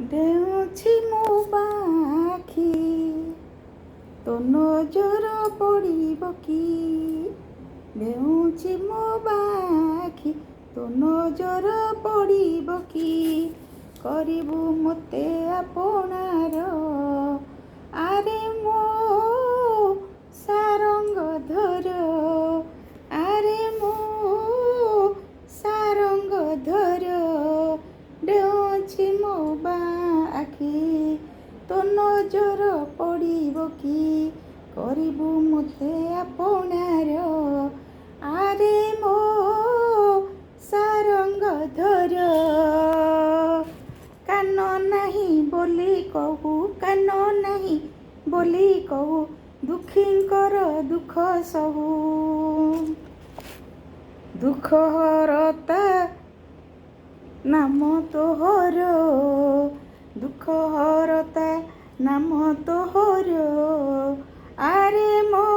ଦେଉଛି ମୋ ବାଖି ତୋ ନଜର ପଡ଼ିବ କି? ଦେଉଛି ମୋ ବାଖି ତୋ ନଜର ପଡ଼ିବ କି? କରିବୁ ମୋତେ ଆପଣାର ଆରେ ମୋ ସାରଙ୍ଗ ଧର ଆରେ ମୋ ସାରଙ୍ଗ ଧର ଦେଉଛି ମୋ ବାଖି ତୋ ନଜର ପଡ଼ିବ କି? କରିବୁ ମୋତେ ଆପଣାର ଆରେ ମୋ ସାରଙ୍ଗ ଧର। କାନ ନାହିଁ ବୋଲି କହୁ, କାନ ନାହିଁ ବୋଲି କହୁ, ଦୁଃଖୀଙ୍କର ଦୁଃଖ ସହୁ। ଦୁଃଖ ହରତା ନାମ ତୋହର, ଦୁଃଖ ହରତା ନାମ ତୋହର। ଆରେ ମୋ